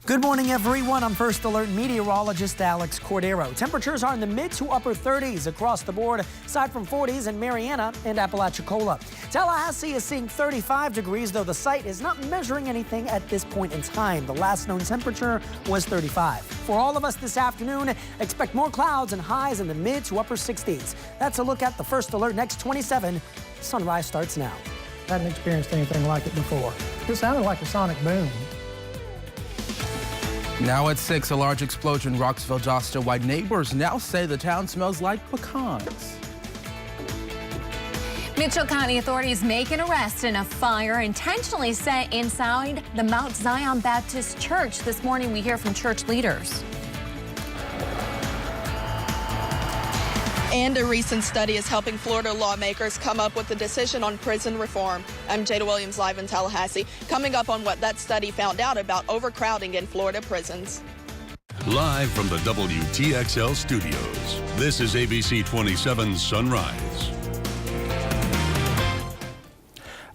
Good morning, everyone. I'm First Alert meteorologist Alex Cordero. Temperatures are in the mid to upper 30s across the board, aside from 40s in Mariana and Apalachicola. Tallahassee is seeing 35 degrees, though the site is not measuring anything at this point in time. The last known temperature was 35. For all of us this afternoon, expect more clouds and highs in the mid to upper 60s. That's a look at the First Alert Next 27. Sunrise starts now. I hadn't experienced anything like it before. It sounded like a sonic boom. Now at 6, a large explosion rocks Valdosta, while neighbors now say the town smells like pecans. Mitchell County authorities make an arrest in a fire intentionally set inside the Mount Zion Baptist Church. This morning we hear from church leaders. And a recent study is helping Florida lawmakers come up with a decision on prison reform. I'm Jada Williams, live in Tallahassee, coming up on what that study found out about overcrowding in Florida prisons. Live from the WTXL studios, this is ABC 27 Sunrise.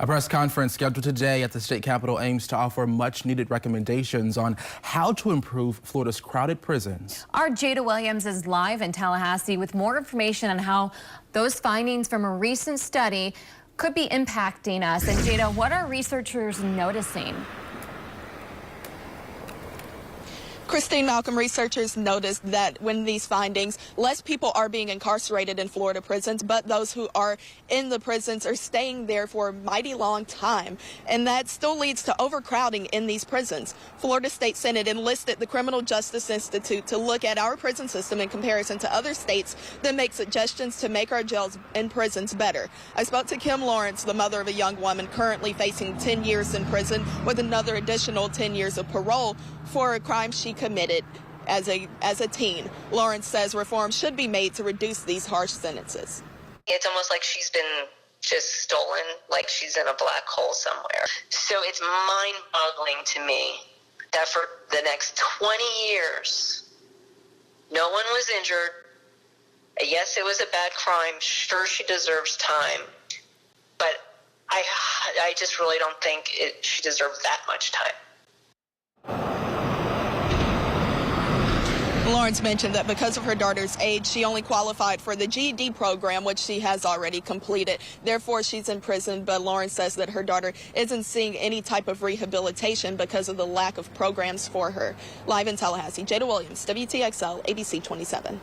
A press conference scheduled today at the state capitol aims to offer much-needed recommendations on how to improve Florida's crowded prisons. Our Jada Williams is live in Tallahassee with more information on how those findings from a recent study could be impacting us. And Jada, what are researchers noticing? Christine Malcolm, researchers noticed that when these findings, less people are being incarcerated in Florida prisons, but those who are in the prisons are staying there for a mighty long time. And that still leads to overcrowding in these prisons. Florida State Senate enlisted the Criminal Justice Institute to look at our prison system in comparison to other states that make suggestions to make our jails and prisons better. I spoke to Kim Lawrence, the mother of a young woman currently facing 10 years in prison with another additional 10 years of parole for a crime she committed as a teen. Lawrence says reform should be made to reduce these harsh sentences. It's almost like she's been just stolen, like she's in a black hole somewhere. So it's mind-boggling to me that for the next 20 years, no one was injured. Yes, it was a bad crime. Sure, she deserves time. But I just really don't think she deserves that much time. Lawrence mentioned that because of her daughter's age, she only qualified for the GED program, which she has already completed. Therefore, she's in prison, but Lawrence says that her daughter isn't seeing any type of rehabilitation because of the lack of programs for her. Live in Tallahassee, Jada Williams, WTXL, ABC 27.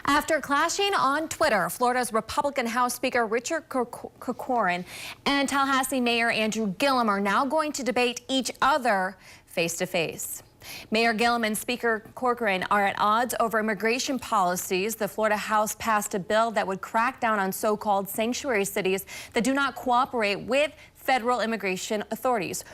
After clashing on Twitter, Florida's Republican House Speaker Richard Corcoran and Tallahassee Mayor Andrew Gillum are now going to debate each other face-to-face. Mayor Gillum and Speaker Corcoran are at odds over immigration policies. The Florida House passed a bill that would crack down on so-called sanctuary cities that do not cooperate with federal immigration authorities.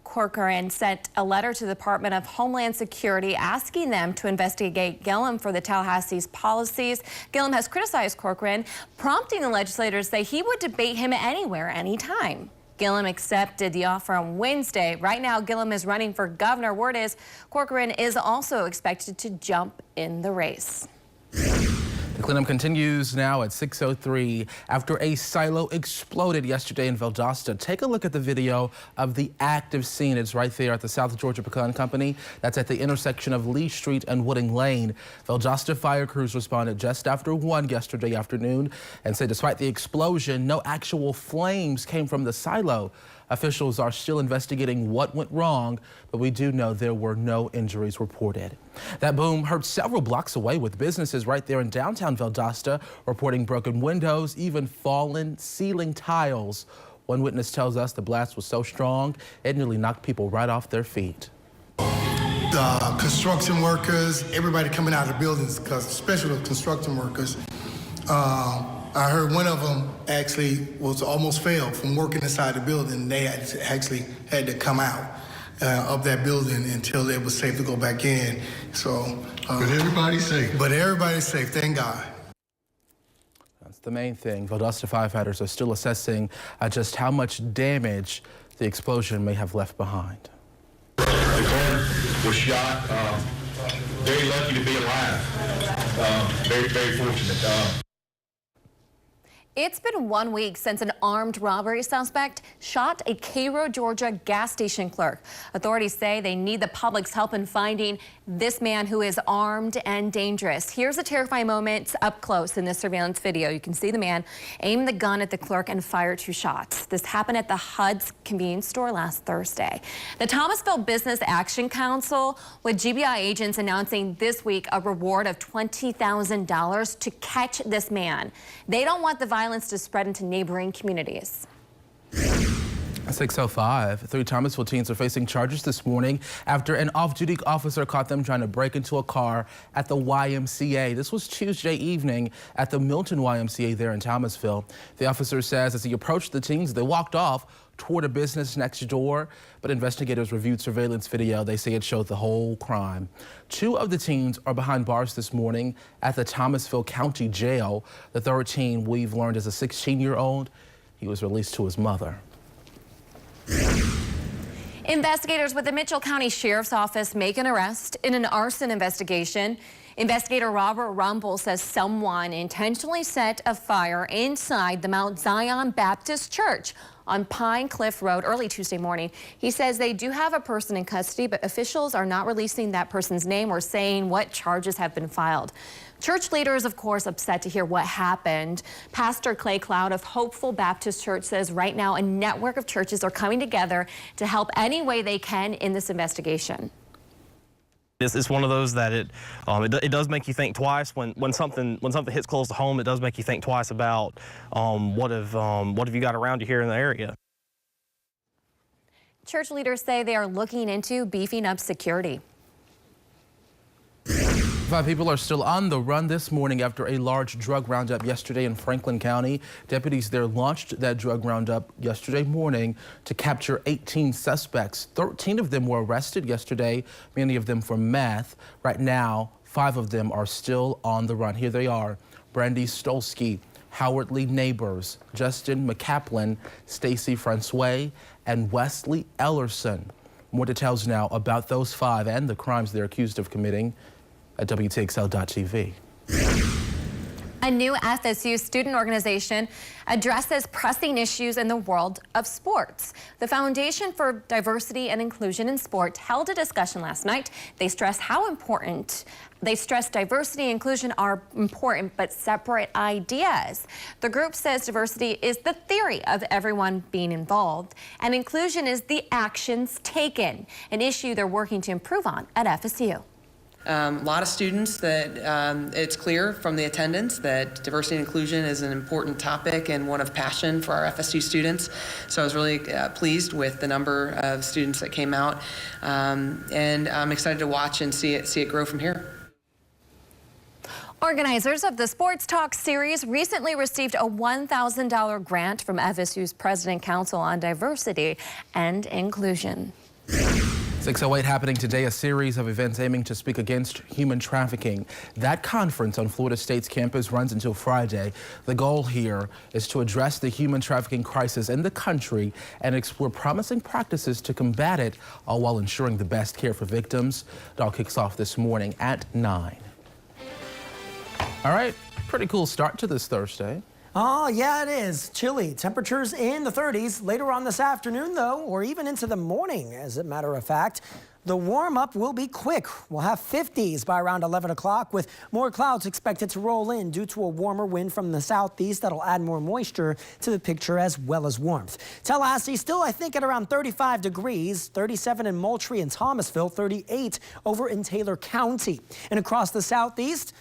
Corcoran sent a letter to the Department of Homeland Security asking them to investigate Gillum for the Tallahassee's policies. Gillum has criticized Corcoran, prompting the legislators to say he would debate him anywhere, anytime. Gillum accepted the offer on Wednesday. Right now, Gillum is running for governor. Word is Corcoran is also expected to jump in the race. The cleanup continues now at 6:03 after a silo exploded yesterday in Valdosta. Take a look at the video of the active scene. It's right there at the South Georgia Pecan Company. That's at the intersection of Lee Street and Wooding Lane. Valdosta fire crews responded just after 1 yesterday afternoon and say despite the explosion, no actual flames came from the silo. Officials are still investigating what went wrong, but we do know there were no injuries reported. That boom heard several blocks away, with businesses right there in downtown Valdosta reporting broken windows, even fallen ceiling tiles. One witness tells us the blast was so strong, it nearly knocked people right off their feet. The construction workers, everybody coming out of the buildings, because especially the construction workers, I heard one of them actually was almost fell from working inside the building. They actually had to come out of that building until it was safe to go back in. So, But everybody's safe. But everybody's safe, thank God. That's the main thing. Valdosta firefighters are still assessing just how much damage the explosion may have left behind. The car was shot. Very lucky to be alive. Very, very fortunate. It's been 1 week since an armed robbery suspect shot a Cairo, Georgia gas station clerk. Authorities say they need the public's help in finding this man who is armed and dangerous. Here's a terrifying moment up close in this surveillance video. You can see the man aim the gun at the clerk and fire 2 shots. This happened at the Hud's convenience store last Thursday. The Thomasville Business Action Council with GBI agents announcing this week a reward of $20,000 to catch this man. They don't want the violence to spread into neighboring communities. 6:05. 3 Thomasville teens are facing charges this morning after an off-duty officer caught them trying to break into a car at the YMCA. This was Tuesday evening at the Milton YMCA there in Thomasville. The officer says as he approached the teens, they walked off toward a business next door, but investigators reviewed surveillance video. They say it showed the whole crime. 2 of the teens are behind bars this morning at the Thomasville County Jail. The 3rd teen, we've learned, is a 16-year-old. He was released to his mother. Investigators with the Mitchell County Sheriff's Office make an arrest in an arson investigation. Investigator Robert Rumble says someone intentionally set a fire inside the Mount Zion Baptist Church on Pine Cliff Road early Tuesday morning. He says they do have a person in custody, but officials are not releasing that person's name or saying what charges have been filed. Church leaders, of course, upset to hear what happened. Pastor Clay Cloud of Hopeful Baptist Church says right now a network of churches are coming together to help any way they can in this investigation. It's one of those that it does make you think twice when something hits close to home. It does make you think twice about what have you got around you here in the area. Church leaders say they are looking into beefing up security. 5 people are still on the run this morning after a large drug roundup yesterday in Franklin County. Deputies there launched that drug roundup yesterday morning to capture 18 suspects. 13 of them were arrested yesterday, many of them for meth. Right now, 5 of them are still on the run. Here they are: Brandy Stolsky, Howard Lee Neighbors, Justin McCaplin, Stacy Francois, and Wesley Ellerson. More details now about those 5 and the crimes they're accused of committing at WTXL.TV. A new FSU student organization addresses pressing issues in the world of sports. The Foundation for Diversity and Inclusion in Sport held a discussion last night. They stressed diversity and inclusion are important but separate ideas. The group says diversity is the theory of everyone being involved, and inclusion is the actions taken, an issue they're working to improve on at FSU. A lot of students that it's clear from the attendance that diversity and inclusion is an important topic and one of passion for our FSU students. So I was really pleased with the number of students that came out, and I'm excited to watch and see it grow from here. Organizers of the Sports Talk series recently received a $1,000 grant from FSU's President Council on Diversity and Inclusion. 6:08 happening today, a series of events aiming to speak against human trafficking. That conference on Florida State's campus runs until Friday. The goal here is to address the human trafficking crisis in the country and explore promising practices to combat it, all while ensuring the best care for victims. It all kicks off this morning at 9. All right, pretty cool start to this Thursday. Oh, yeah, it is. Chilly. Temperatures in the 30s. Later on this afternoon, though, or even into the morning, as a matter of fact. The warm-up will be quick. We'll have 50s by around 11 o'clock, with more clouds expected to roll in due to a warmer wind from the southeast that'll add more moisture to the picture as well as warmth. Tallahassee still, I think, at around 35 degrees, 37 in Moultrie and Thomasville, 38 over in Taylor County. And across the southeast,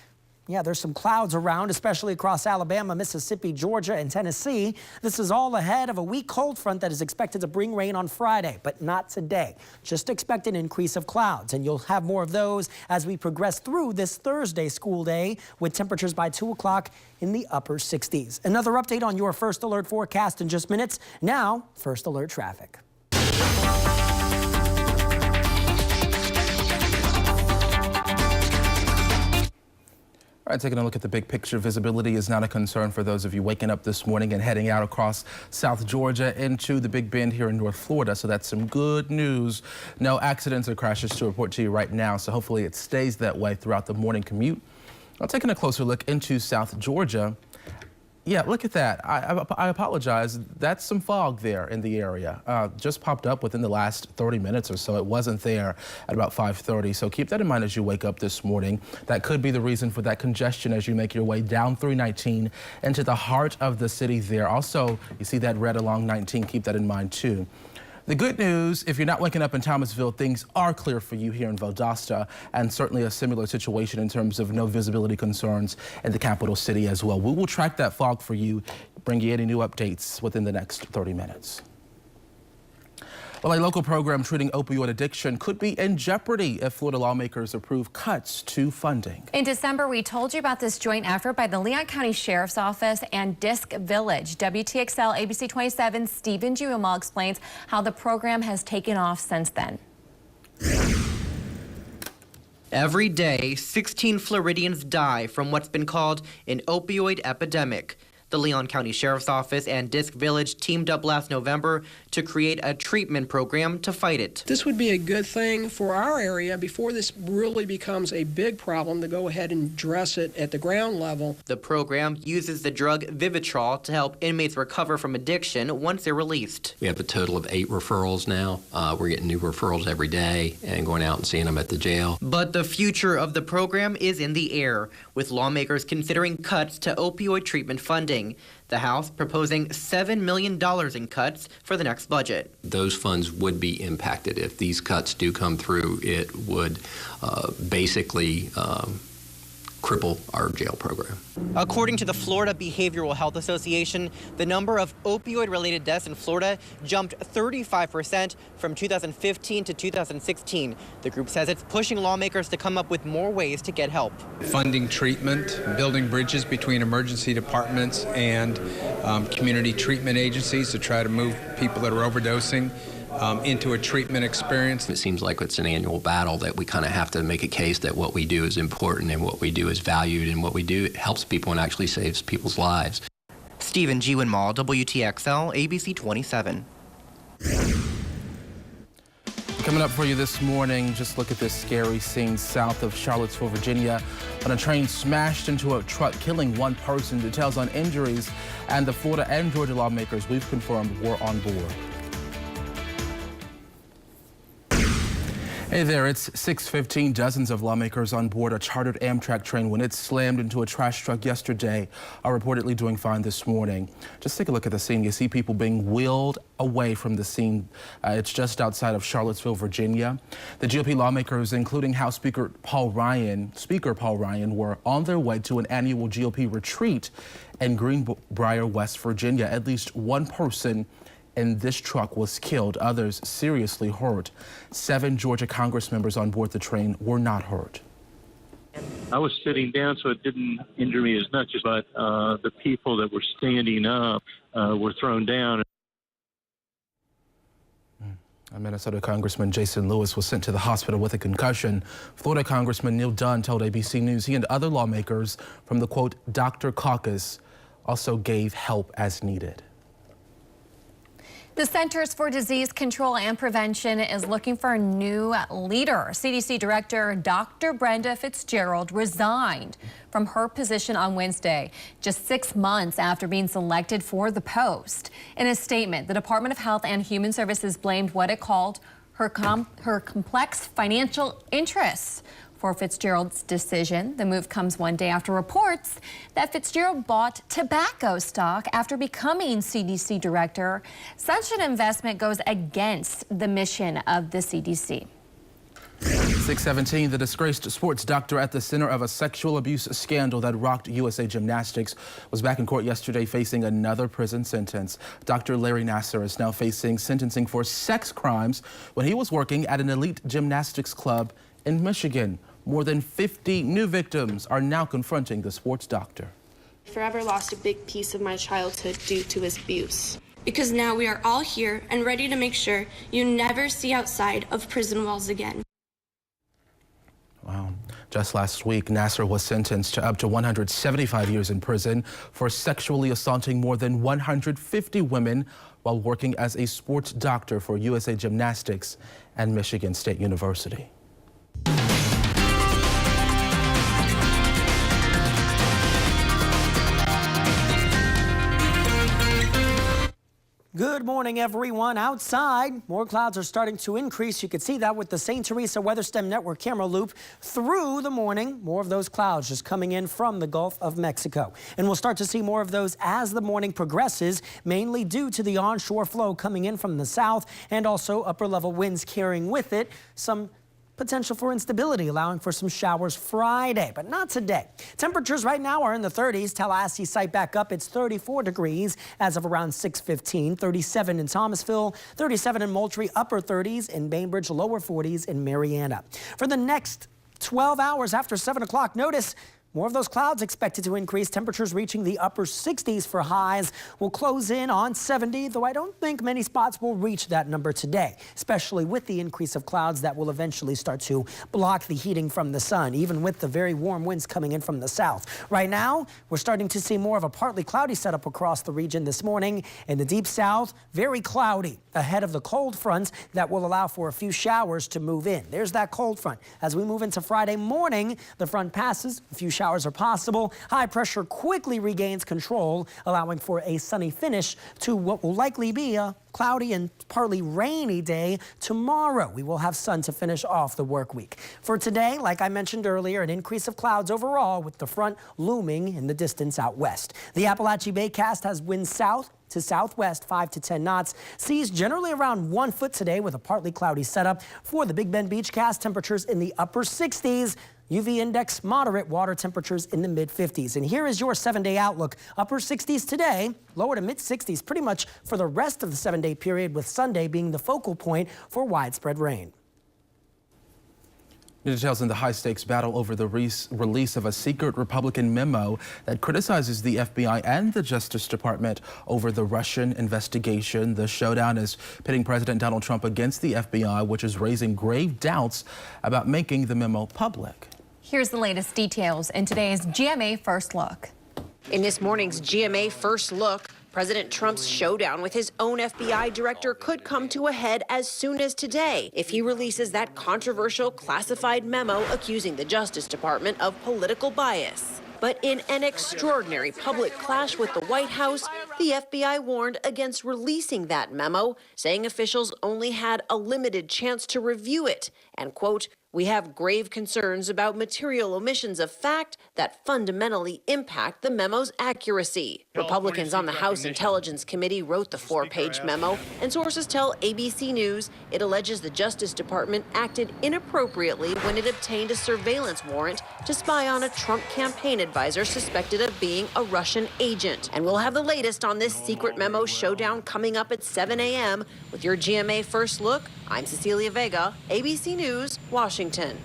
yeah, there's some clouds around, especially across Alabama, Mississippi, Georgia, and Tennessee. This is all ahead of a weak cold front that is expected to bring rain on Friday, but not today. Just expect an increase of clouds, and you'll have more of those as we progress through this Thursday school day, with temperatures by 2 o'clock in the upper 60s. Another update on your First Alert forecast in just minutes. Now, First Alert traffic. All right, taking a look at the big picture, visibility is not a concern for those of you waking up this morning and heading out across South Georgia into the Big Bend here in North Florida. So that's some good news. No accidents or crashes to report to you right now. So hopefully it stays that way throughout the morning commute. Now, taking a closer look into South Georgia, Yeah, look at that. I apologize. That's some fog there in the area. Just popped up within the last 30 minutes or so. It wasn't there at about 5:30. So keep that in mind as you wake up this morning. That could be the reason for that congestion as you make your way down 319 into the heart of the city there. Also, you see that red along 19. Keep that in mind too. The good news, if you're not waking up in Thomasville, things are clear for you here in Valdosta, and certainly a similar situation in terms of no visibility concerns in the capital city as well. We will track that fog for you, bring you any new updates within the next 30 minutes. Well, a local program treating opioid addiction could be in jeopardy if Florida lawmakers approve cuts to funding. In December, we told you about this joint effort by the Leon County Sheriff's Office and Disc Village. WTXL ABC 27 Stephen Giulimal explains how the program has taken off since then. Every day, 16 Floridians die from what's been called an opioid epidemic. The Leon County Sheriff's Office and Disc Village teamed up last November to create a treatment program to fight it. This would be a good thing for our area before this really becomes a big problem to go ahead and address it at the ground level. The program uses the drug Vivitrol to help inmates recover from addiction once they're released. We have a total of 8 referrals now. We're getting new referrals every day and going out and seeing them at the jail. But the future of the program is in the air, with lawmakers considering cuts to opioid treatment funding. The House proposing $7 million in cuts for the next budget. Those funds would be impacted. If these cuts do come through, it would basically cripple our jail program. According to the Florida Behavioral Health Association, the number of opioid-related deaths in Florida jumped 35% from 2015 to 2016. The group says it's pushing lawmakers to come up with more ways to get help. Funding treatment, building bridges between emergency departments and community treatment agencies to try to move people that are overdosing into a treatment experience. It seems like it's an annual battle that we kind of have to make a case that what we do is important and what we do is valued and what we do helps people and actually saves people's lives. Stephen G. Winmall, WTXL, ABC 27. Coming up for you this morning, just look at this scary scene south of Charlottesville, Virginia, when a train smashed into a truck, killing one person. Details on injuries, and the Florida and Georgia lawmakers we've confirmed were on board. Hey there, it's 6:15. Dozens of lawmakers on board a chartered Amtrak train when it slammed into a trash truck yesterday are reportedly doing fine this morning. Just take a look at the scene. You see people being wheeled away from the scene. It's just outside of Charlottesville, Virginia. The GOP lawmakers, including House Speaker Paul Ryan, were on their way to an annual GOP retreat in Greenbrier, West Virginia. At least one person in this truck was killed, others seriously hurt. 7 Georgia Congress members on board the train were not hurt. I was sitting down, so it didn't injure me as much, but the people that were standing up were thrown down. Minnesota Congressman Jason Lewis was sent to the hospital with a concussion. Florida Congressman Neil Dunn told ABC News he and other lawmakers from the, quote, Dr. Caucus also gave help as needed. The Centers for Disease Control and Prevention is looking for a new leader. CDC Director Dr. Brenda Fitzgerald resigned from her position on Wednesday, just 6 months after being selected for the post. In a statement, the Department of Health and Human Services blamed what it called her complex financial interests for Fitzgerald's decision. The move comes one day after reports that Fitzgerald bought tobacco stock after becoming CDC director. Such an investment goes against the mission of the CDC. 6:17, the disgraced sports doctor at the center of a sexual abuse scandal that rocked USA Gymnastics was back in court yesterday facing another prison sentence. Dr. Larry Nassar is now facing sentencing for sex crimes when he was working at an elite gymnastics club in Michigan. More than 50 new victims are now confronting the sports doctor. Forever lost a big piece of my childhood due to his abuse. Because now we are all here and ready to make sure you never see outside of prison walls again. Wow. Just last week, Nassar was sentenced to up to 175 years in prison for sexually assaulting more than 150 women while working as a sports doctor for USA Gymnastics and Michigan State University. Good morning, everyone. Outside, more clouds are starting to increase. You can see that with the St. Teresa Weather Stem Network camera loop through the morning. More of those clouds just coming in from the Gulf of Mexico. And we'll start to see more of those as the morning progresses, mainly due to the onshore flow coming in from the south and also upper level winds carrying with it some potential for instability, allowing for some showers Friday, but not today. Temperatures right now are in the 30s. Tallahassee site back up. It's 34 degrees as of around 6:15. 37 in Thomasville, 37 in Moultrie, upper 30s in Bainbridge, lower 40s in Marianna. For the next 12 hours after 7 o'clock, notice more of those clouds expected to increase. Temperatures reaching the upper 60s for highs. Will close in on 70, though I don't think many spots will reach that number today, especially with the increase of clouds that will eventually start to block the heating from the sun, even with the very warm winds coming in from the south. Right now, we're starting to see more of a partly cloudy setup across the region this morning. In the deep south, very cloudy ahead of the cold fronts that will allow for a few showers to move in. There's that cold front. As we move into Friday morning, the front passes, a few showers are possible. High pressure quickly regains control, allowing for a sunny finish to what will likely be a cloudy and partly rainy day tomorrow. We will have sun to finish off the work week. For today, like I mentioned earlier, an increase of clouds overall with the front looming in the distance out west. The Appalachia Baycast has winds south to southwest 5 to 10 knots. Seas generally around 1 foot today with a partly cloudy setup. For the Big Bend Beach cast, temperatures in the upper 60s. UV index moderate, water temperatures in the mid 50s. And here is your 7-day outlook. Upper 60s today, lower to mid 60s pretty much for the rest of the 7-day period, with Sunday being the focal point for widespread rain. New details in the high-stakes battle over the release of a secret Republican memo that criticizes the FBI and the Justice Department over the Russian investigation. The showdown is pitting President Donald Trump against the FBI, which is raising grave doubts about making the memo public. Here's the latest details in today's GMA First Look. In this morning's GMA First Look, President Trump's showdown with his own FBI director could come to a head as soon as today if he releases that controversial classified memo accusing the Justice Department of political bias. But in an extraordinary public clash with the White House, the FBI warned against releasing that memo, saying officials only had a limited chance to review it and, quote, "We have grave concerns about material omissions of fact that fundamentally impact the memo's accuracy." Republicans on the House Intelligence Committee wrote the 4-page memo, and sources tell ABC News it alleges the Justice Department acted inappropriately when it obtained a surveillance warrant to spy on a Trump campaign advisor suspected of being a Russian agent. And we'll have the latest on this secret memo showdown coming up at 7 a.m. With your GMA First Look, I'm Cecilia Vega, ABC News, Washington.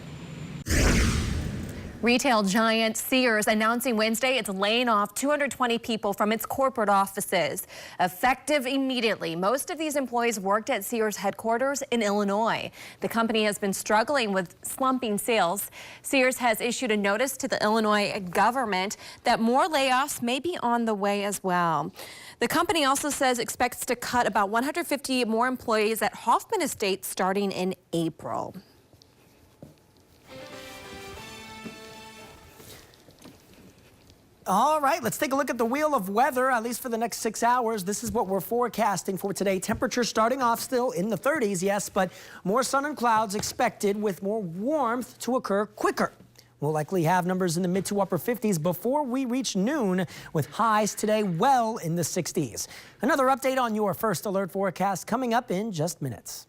Retail giant Sears announcing Wednesday it's laying off 220 people from its corporate offices. Effective immediately, most of these employees worked at Sears headquarters in Illinois. The company has been struggling with slumping sales. Sears has issued a notice to the Illinois government that more layoffs may be on the way as well. The company also says expects to cut about 150 more employees at Hoffman Estates starting in April. All right, let's take a look at the wheel of weather, at least for the next 6 hours. This is what we're forecasting for today. Temperatures starting off still in the 30s, yes, but more sun and clouds expected with more warmth to occur quicker. We'll likely have numbers in the mid to upper 50s before we reach noon, with highs today well in the 60s. Another update on your first alert forecast coming up in just minutes.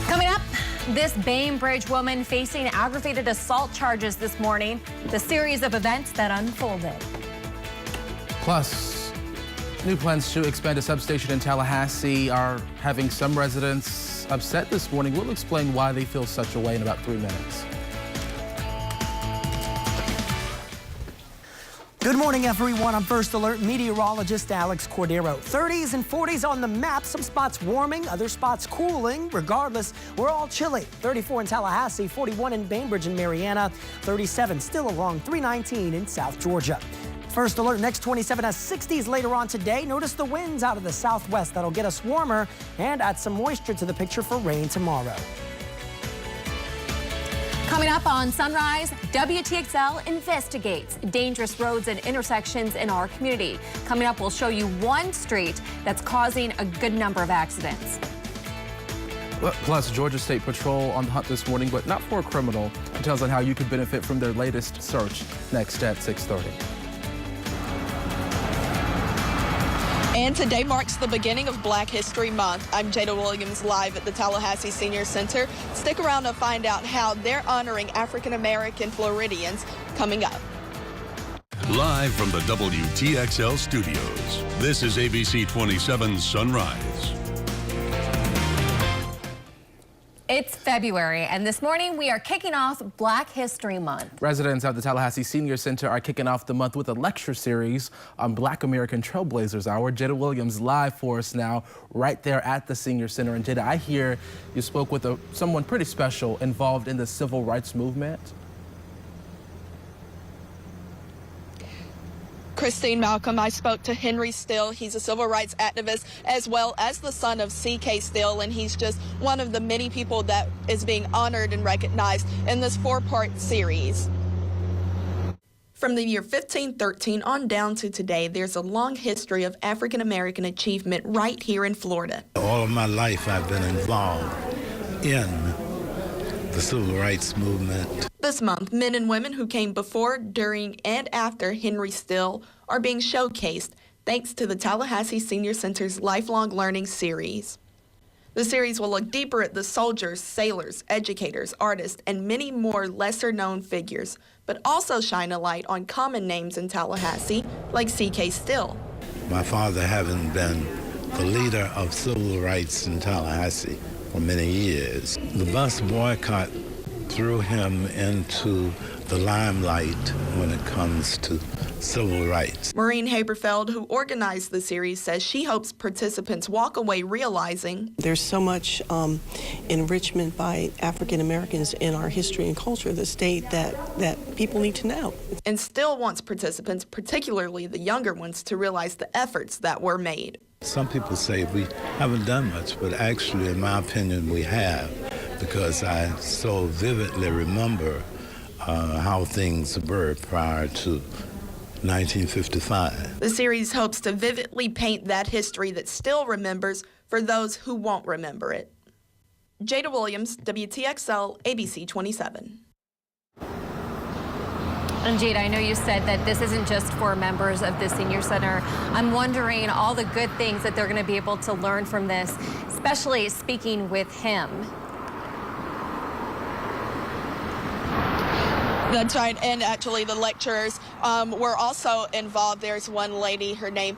Coming up, this Bainbridge woman facing aggravated assault charges this morning. The series of events that unfolded. Plus, new plans to expand a substation in Tallahassee are having some residents upset this morning. We'll explain why they feel such a way in about 3 minutes. Good morning, everyone. I'm First Alert meteorologist Alex Cordero. 30s and 40s on the map. Some spots warming, other spots cooling. Regardless, we're all chilly. 34 in Tallahassee, 41 in Bainbridge and Marianna, 37 still along 319 in South Georgia. First Alert next 27 has 60s later on today. Notice the winds out of the southwest. That'll get us warmer and add some moisture to the picture for rain tomorrow. Coming up on Sunrise, WTXL investigates dangerous roads and intersections in our community. Coming up, we'll show you one street that's causing a good number of accidents. Plus, Georgia State Patrol on the hunt this morning, but not for a criminal. Details on how you could benefit from their latest search next at 6:30. And today marks the beginning of Black History Month. I'm Jada Williams, live at the Tallahassee Senior Center. Stick around to find out how they're honoring African American Floridians coming up. Live from the WTXL studios, this is ABC 27 Sunrise. It's February, and this morning we are kicking off Black History Month. Residents of the Tallahassee Senior Center are kicking off the month with a lecture series on Black American Trailblazers Hour. Jada Williams live for us now, right there at the Senior Center. And Jada, I hear you spoke with someone pretty special involved in the civil rights movement. Christine Malcolm, I spoke to Henry Still. He's a civil rights activist as well as the son of C.K. Still, and he's just one of the many people that is being honored and recognized in this four-part series. From the year 1513 on down to today, there's a long history of African American achievement right here in Florida. All of my life I've been involved in the civil rights movement. This month, men and women who came before, during, and after Henry Still are being showcased thanks to the Tallahassee Senior Center's Lifelong Learning Series. The series will look deeper at the soldiers, sailors, educators, artists, and many more lesser-known figures, but also shine a light on common names in Tallahassee, like C.K. Still. My father having been the leader of civil rights in Tallahassee for many years, the bus boycott threw him into the limelight when it comes to civil rights. Maureen Haberfeld, who organized the series, says she hopes participants walk away realizing there's so much enrichment by African Americans in our history and culture of the state that people need to know. And Still wants participants, particularly the younger ones, to realize the efforts that were made. Some people say we haven't done much, but actually, in my opinion, we have, because I so vividly remember how things were prior to 1955. The series hopes to vividly paint that history that Still remembers for those who won't remember it. Jada Williams, WTXL, ABC 27. And Jada, I know you said that this isn't just for members of the Senior Center. I'm wondering all the good things that they're going to be able to learn from this, especially speaking with him. That's right, and actually the lecturers were also involved. There's one lady, her name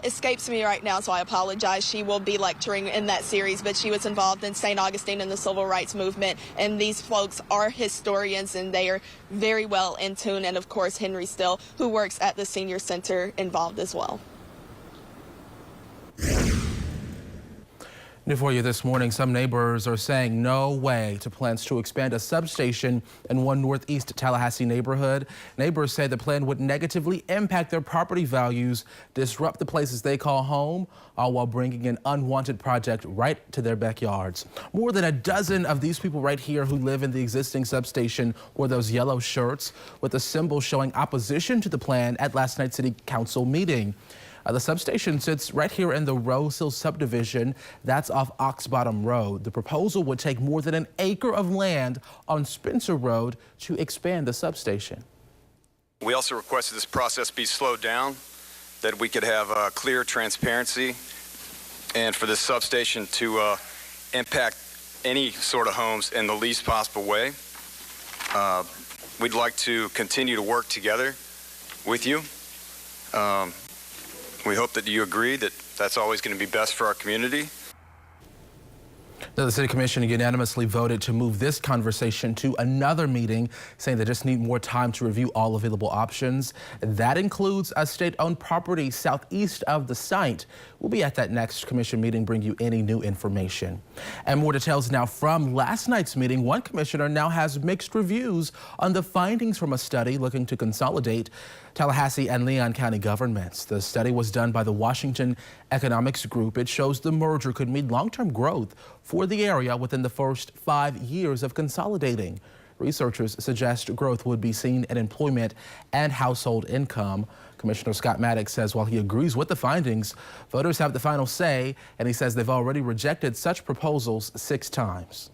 escapes me right now, so I apologize. She will be lecturing in that series, but she was involved in St. Augustine and the civil rights movement, and these folks are historians, and they are very well in tune, and of course Henry Still, who works at the Senior Center, involved as well. New for you this morning, some neighbors are saying no way to plans to expand a substation in one northeast Tallahassee neighborhood. Neighbors say the plan would negatively impact their property values, disrupt the places they call home, all while bringing an unwanted project right to their backyards. More than a dozen of these people right here who live in the existing substation wore those yellow shirts with a symbol showing opposition to the plan at last night's city council meeting. The substation sits right here in the Rose Hill subdivision. That's off Ox Bottom Road. The proposal would take more than an acre of land on Spencer Road to expand the substation. We also requested this process be slowed down, that we could have clear transparency, and for this substation to impact any sort of homes in the least possible way. We'd like to continue to work together with you. We hope that you agree that that's always going to be best for our community. The City Commission unanimously voted to move this conversation to another meeting, saying they just need more time to review all available options. That includes a state-owned property southeast of the site. We'll be at that next commission meeting, bring you any new information. And more details now from last night's meeting. One commissioner now has mixed reviews on the findings from a study looking to consolidate Tallahassee and Leon County governments. The study was done by the Washington Economics Group. It shows the merger could mean long-term growth for the area within the first 5 years of consolidating. Researchers suggest growth would be seen in employment and household income. Commissioner Scott Maddox says while he agrees with the findings, voters have the final say, and he says they've already rejected such proposals 6 times.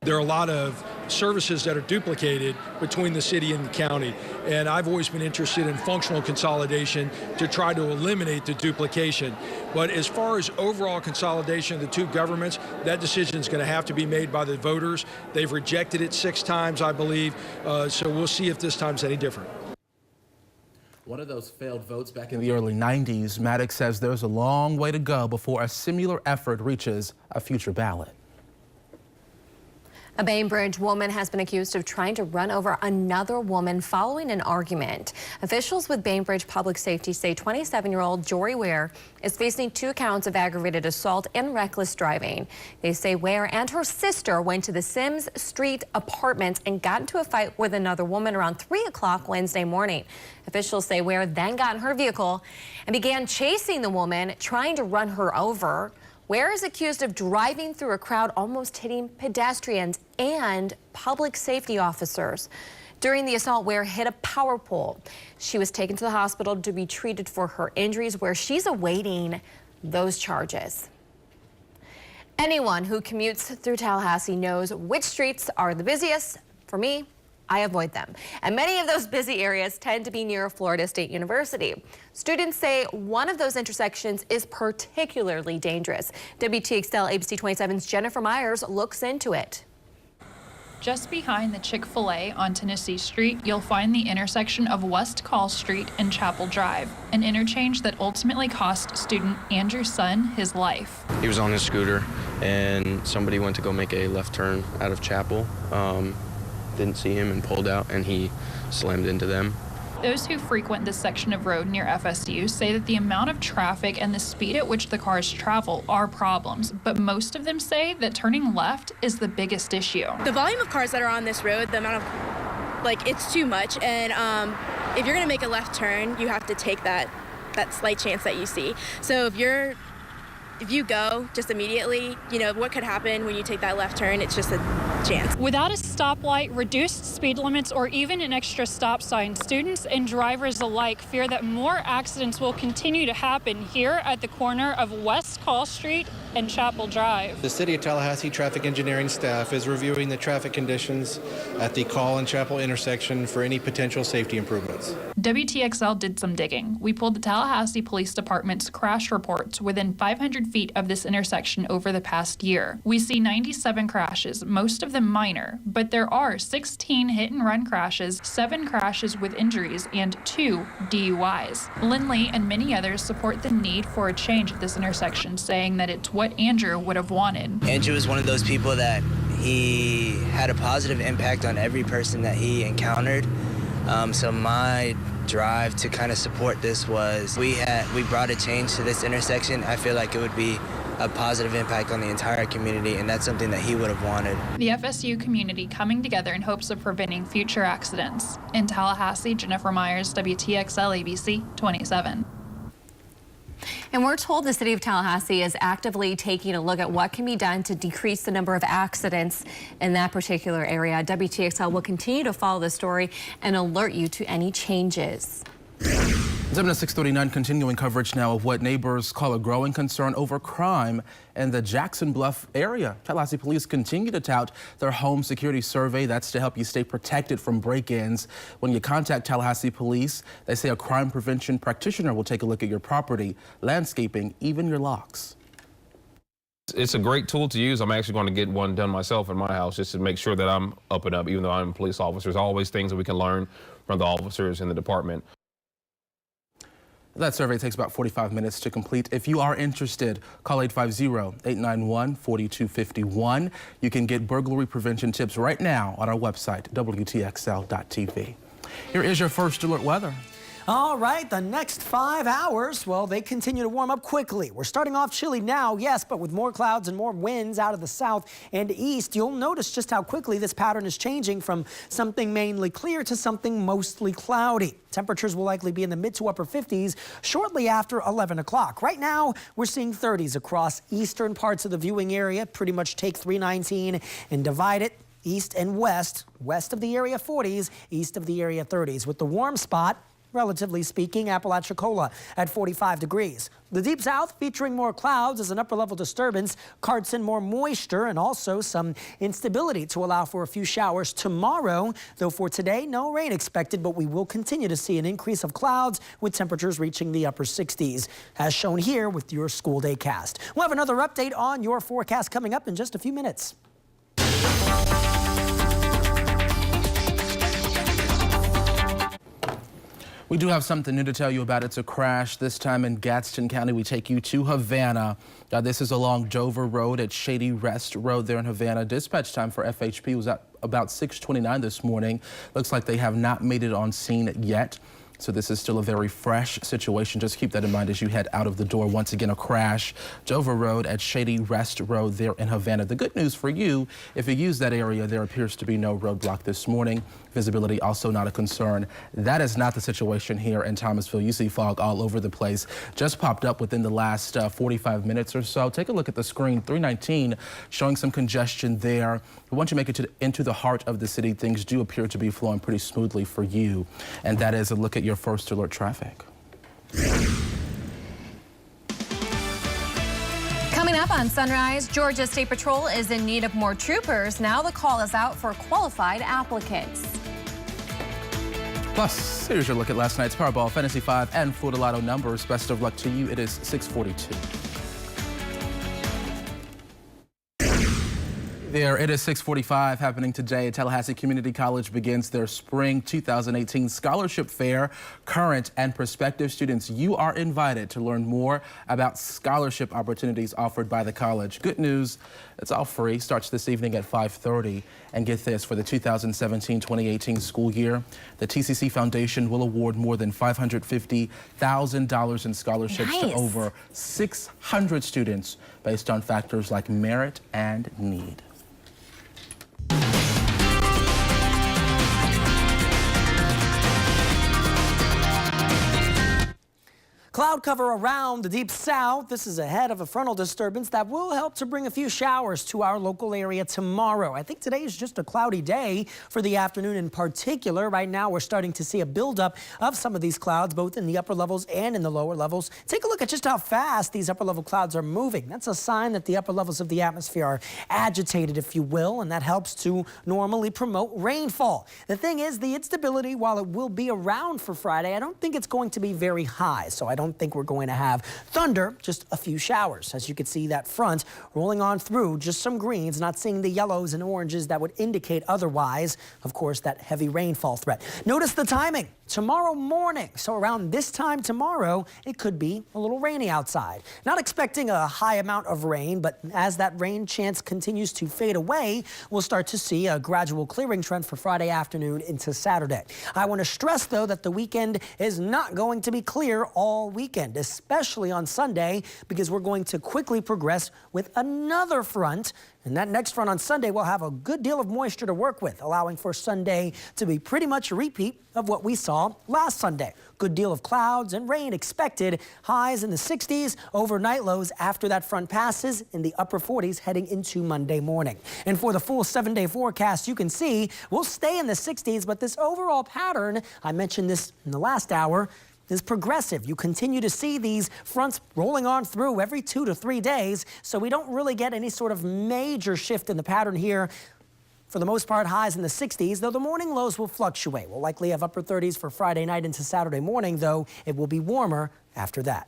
There are a lot of services that are duplicated between the city and the county, and I've always been interested in functional consolidation to try to eliminate the duplication. But as far as overall consolidation of the 2 governments, that decision is going to have to be made by the voters. They've rejected it 6 times, I believe, so we'll see if this time's any different. One of those failed votes back in the early 90s, Maddox says there's a long way to go before a similar effort reaches a future ballot. A Bainbridge woman has been accused of trying to run over another woman following an argument. Officials with Bainbridge Public Safety say 27-year-old Jory Ware is facing 2 counts of aggravated assault and reckless driving. They say Ware and her sister went to the Sims Street apartments and got into a fight with another woman around 3 o'clock Wednesday morning. Officials say Ware then got in her vehicle and began chasing the woman, trying to run her over. Ware is accused of driving through a crowd, almost hitting pedestrians and public safety officers. During the assault, Ware hit a power pole. She was taken to the hospital to be treated for her injuries, where she's awaiting those charges. Anyone who commutes through Tallahassee knows which streets are the busiest. For me, I avoid them. And many of those busy areas tend to be near Florida State University. Students say one of those intersections is particularly dangerous. WTXL ABC 27's Jennifer Myers looks into it. Just behind the Chick-fil-A on Tennessee Street, you'll find the intersection of West Call Street and Chapel Drive, an interchange that ultimately cost student Andrew Sun his life. He was on his scooter and somebody went to go make a left turn out of Chapel. Didn't see him and pulled out, and he slammed into them. Those who frequent this section of road near FSU say that the amount of traffic and the speed at which the cars travel are problems, but most of them say that turning left is the biggest issue. The volume of cars that are on this road, the amount of, it's too much, and if you're gonna make a left turn, you have to take that slight chance that you see. So if you go just immediately, what could happen when you take that left turn? It's just a chance. Without a stoplight, reduced speed limits, or even an extra stop sign, students and drivers alike fear that more accidents will continue to happen here at the corner of West Call Street and Chapel Drive. The City of Tallahassee traffic engineering staff is reviewing the traffic conditions at the Call and Chapel intersection for any potential safety improvements. WTXL did some digging. We pulled the Tallahassee Police Department's crash reports within 500 feet of this intersection over the past year. We see 97 crashes, most of them minor, but there are 16 hit-and-run crashes, 7 crashes with injuries, and 2 DUIs. Lindley and many others support the need for a change at this intersection, saying that it's what Andrew would have wanted. Andrew was one of those people that he had a positive impact on every person that he encountered. So my drive to kind of support this was we brought a change to this intersection. I feel like it would be a positive impact on the entire community, and that's something that he would have wanted. The FSU community coming together in hopes of preventing future accidents. In Tallahassee, Jennifer Myers, WTXL ABC 27. And we're told the city of Tallahassee is actively taking a look at what can be done to decrease the number of accidents in that particular area. WTXL will continue to follow the story and alert you to any changes. 7 at 6:39, continuing coverage now of what neighbors call a growing concern over crime in the Jackson Bluff area. Tallahassee police continue to tout their home security survey. That's to help you stay protected from break-ins. When you contact Tallahassee police, they say a crime prevention practitioner will take a look at your property, landscaping, even your locks. It's a great tool to use. I'm actually going to get one done myself in my house just to make sure that I'm up and up, even though I'm a police officer. There's always things that we can learn from the officers in the department. That survey takes about 45 minutes to complete. If you are interested, call 850-891-4251. You can get burglary prevention tips right now on our website, WTXL.tv. Here is your first alert weather. All right, the next 5 hours, well, they continue to warm up quickly. We're starting off chilly now, yes, but with more clouds and more winds out of the south and east, you'll notice just how quickly this pattern is changing from something mainly clear to something mostly cloudy. Temperatures will likely be in the mid to upper 50s shortly after 11 o'clock. Right now, we're seeing 30s across eastern parts of the viewing area. Pretty much take 319 and divide it east and west of the area 40s, east of the area 30s, with the warm spot, relatively speaking, Apalachicola at 45 degrees. The deep south featuring more clouds as an upper level disturbance carts in more moisture and also some instability to allow for a few showers tomorrow. Though for today, no rain expected, but we will continue to see an increase of clouds with temperatures reaching the upper 60s, as shown here with your school day cast. We'll have another update on your forecast coming up in just a few minutes. We do have something new to tell you about. It's a crash, this time in Gadsden County. We take you to Havana. This is along Dover Road at Shady Rest Road there in Havana. Dispatch time for FHP was at about 6:29 this morning. Looks like they have not made it on scene yet. So this is still a very fresh situation. Just keep that in mind as you head out of the door. Once again, a crash, Dover Road at Shady Rest Road there in Havana. The good news for you, if you use that area, there appears to be no roadblock this morning. Visibility also not a concern. That is not the situation here in Thomasville. You see fog all over the place. Just popped up within the last 45 minutes or so. Take a look at the screen, 319, showing some congestion there. But once you make it into the heart of the city, things do appear to be flowing pretty smoothly for you. And that is a look at your first alert traffic. Coming up on Sunrise, Georgia State Patrol is in need of more troopers. Now the call is out for qualified applicants. Plus, here's your look at last night's Powerball, Fantasy 5, and Florida Lotto numbers. Best of luck to you. It is 6:42. There, it is 6:45 happening today. Tallahassee Community College begins their spring 2018 scholarship fair. Current and prospective students, you are invited to learn more about scholarship opportunities offered by the college. Good news, it's all free. Starts this evening at 5:30. And get this, for the 2017-2018 school year, the TCC Foundation will award more than $550,000 in scholarships to over 600 students based on factors like merit and need. Cloud cover around the deep south. This is ahead of a frontal disturbance that will help to bring a few showers to our local area tomorrow. I think today is just a cloudy day for the afternoon in particular. Right now, we're starting to see a buildup of some of these clouds, both in the upper levels and in the lower levels. Take a look at just how fast these upper level clouds are moving. That's a sign that the upper levels of the atmosphere are agitated, if you will, and that helps to normally promote rainfall. The thing is, the instability, while it will be around for Friday, I don't think it's going to be very high. So I don't think we're going to have thunder, just a few showers. As you can see, that front rolling on through, just some greens, not seeing the yellows and oranges that would indicate otherwise. Of course, that heavy rainfall threat. Notice the timing. Tomorrow morning, so around this time tomorrow, it could be a little rainy outside. Not expecting a high amount of rain, but as that rain chance continues to fade away, we'll start to see a gradual clearing trend for Friday afternoon into Saturday. I want to stress, though, that the weekend is not going to be clear all weekend, especially on Sunday, because we're going to quickly progress with another front. And that next front on Sunday will have a good deal of moisture to work with, allowing for Sunday to be pretty much a repeat of what we saw last Sunday. Good deal of clouds and rain expected. Highs in the 60s, overnight lows after that front passes in the upper 40s heading into Monday morning. And for the full 7-day forecast, you can see we'll stay in the 60s, but this overall pattern, I mentioned this in the last hour, is progressive. You continue to see these fronts rolling on through every 2 to 3 days, so we don't really get any sort of major shift in the pattern here. For the most part, highs in the 60s, though the morning lows will fluctuate. We'll likely have upper 30s for Friday night into Saturday morning, though it will be warmer after that.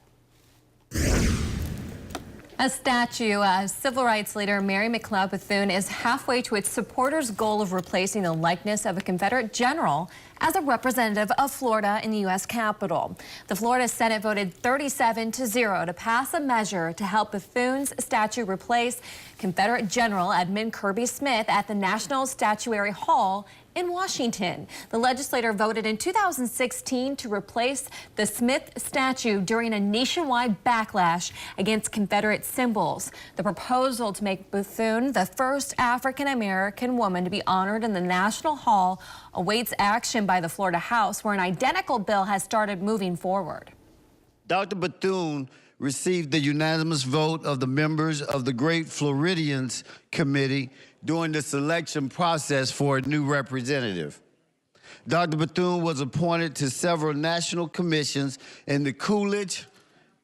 A statue of civil rights leader Mary McLeod Bethune is halfway to its supporters' goal of replacing the likeness of a Confederate general as a representative of Florida in the U.S. Capitol. The Florida Senate voted 37-0 to pass a measure to help Bethune's statue replace Confederate General Edmund Kirby Smith at the National Statuary Hall in Washington. The legislature voted in 2016 to replace the Smith statue during a nationwide backlash against Confederate symbols. The proposal to make Bethune the first African-American woman to be honored in the National Hall awaits action by the Florida House, where an identical bill has started moving forward. Dr. Bethune received the unanimous vote of the members of the Great Floridians Committee during the selection process for a new representative. Dr. Bethune was appointed to several national commissions in the Coolidge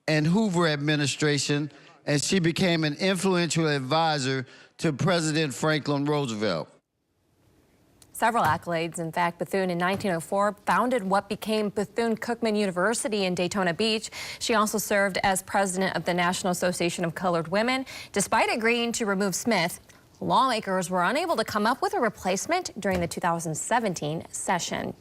and Hoover administration, and she became an influential advisor to President Franklin Roosevelt. Several accolades. In fact, Bethune in 1904 founded what became Bethune-Cookman University in Daytona Beach. She also served as president of the National Association of Colored Women. Despite agreeing to remove Smith, lawmakers were unable to come up with a replacement during the 2017 session.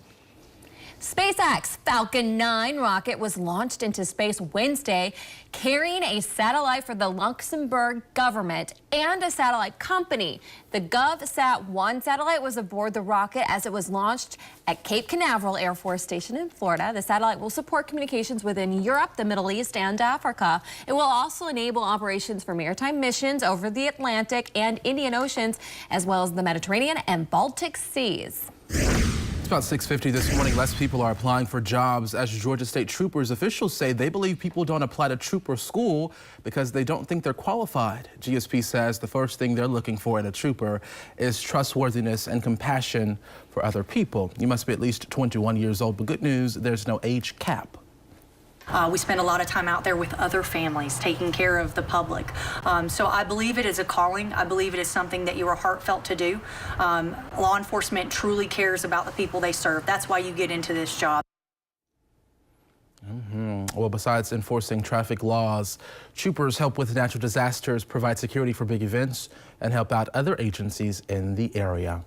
SpaceX Falcon 9 rocket was launched into space Wednesday, carrying a satellite for the Luxembourg government and a satellite company. The GovSat-1 satellite was aboard the rocket as it was launched at Cape Canaveral Air Force Station in Florida. The satellite will support communications within Europe, the Middle East, and Africa. It will also enable operations for maritime missions over the Atlantic and Indian Oceans, as well as the Mediterranean and Baltic Seas. It's about 6:50 this morning. Less people are applying for jobs as Georgia State Troopers. Officials say they believe people don't apply to trooper school because they don't think they're qualified. GSP says the first thing they're looking for in a trooper is trustworthiness and compassion for other people. You must be at least 21 years old, but good news, there's no age cap. We spend a lot of time out there with other families, taking care of the public. So I believe it is a calling. I believe it is something that you are heartfelt to do. Law enforcement truly cares about the people they serve. That's why you get into this job. Well, besides enforcing traffic laws, troopers help with natural disasters, provide security for big events, and help out other agencies in the area.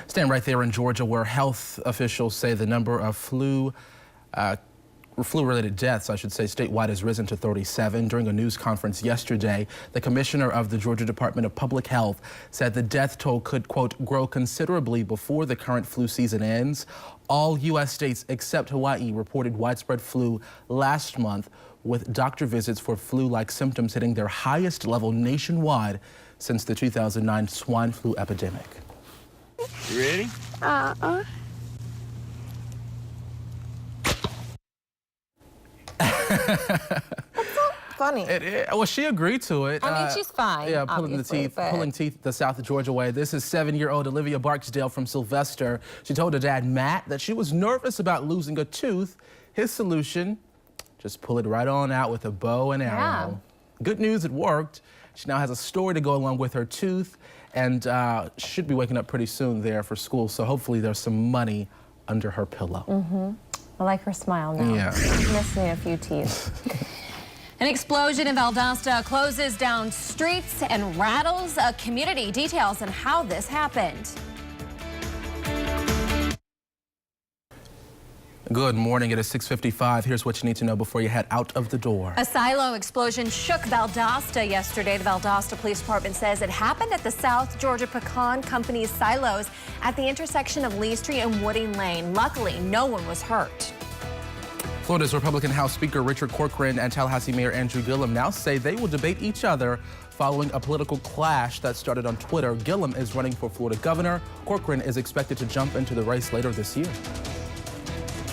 Stand right there in Georgia, where health officials say the number of flu-related deaths, statewide has risen to 37. During a news conference yesterday, the commissioner of the Georgia Department of Public Health said the death toll could, quote, grow considerably before the current flu season ends. All U.S. states except Hawaii reported widespread flu last month, with doctor visits for flu-like symptoms hitting their highest level nationwide since the 2009 swine flu epidemic. You ready? Funny. Well, she agreed to it. I mean, she's fine. Yeah, pulling teeth the South Georgia way. This is 7-year-old Olivia Barksdale from Sylvester. She told her dad, Matt, that she was nervous about losing a tooth. His solution, just pull it right on out with a bow and arrow. Good news, it worked. She now has a story to go along with her tooth, and should be waking up pretty soon there for school. So hopefully there's some money under her pillow. I like her smile now. Yeah. Missing a few teeth. An explosion in Valdosta closes down streets and rattles a community. Details on how this happened. Good morning. It is 6:55. Here's what you need to know before you head out of the door. A silo explosion shook Valdosta yesterday. The Valdosta Police Department says it happened at the South Georgia Pecan Company's silos at the intersection of Lee Street and Wooding Lane. Luckily, no one was hurt. Florida's Republican House Speaker Richard Corcoran and Tallahassee Mayor Andrew Gillum now say they will debate each other following a political clash that started on Twitter. Gillum is running for Florida governor. Corcoran is expected to jump into the race later this year.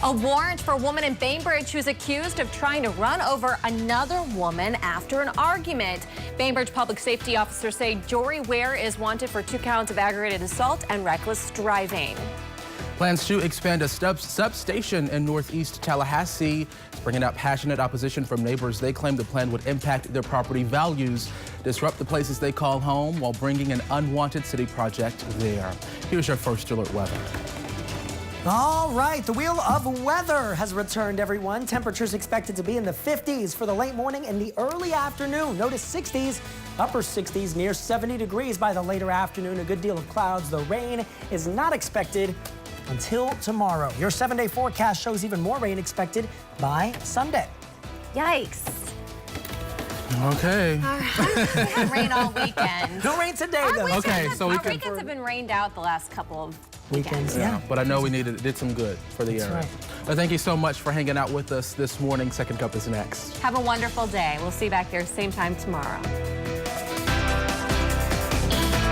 A warrant for a woman in Bainbridge who's accused of trying to run over another woman after an argument. Bainbridge public safety officers say Jory Ware is wanted for 2 counts of aggravated assault and reckless driving. Plans to expand a substation in northeast Tallahassee is bringing out passionate opposition from neighbors. They claim the plan would impact their property values, disrupt the places they call home, while bringing an unwanted city project there. Here's your first alert weather. All right, the wheel of weather has returned, everyone. Temperatures expected to be in the 50s for the late morning and the early afternoon. Notice 60s, upper 60s, near 70 degrees by the later afternoon. A good deal of clouds. The rain is not expected until tomorrow. Your 7-day forecast shows even more rain expected by Sunday. Yikes. Okay. We had rain all weekend. No rain today, though. Okay, so our weekends have been rained out the last couple of weekends. Yeah, but I know we did some good for the area. Right. Well, thank you so much for hanging out with us this morning. Second Cup is next. Have a wonderful day. We'll see you back here same time tomorrow.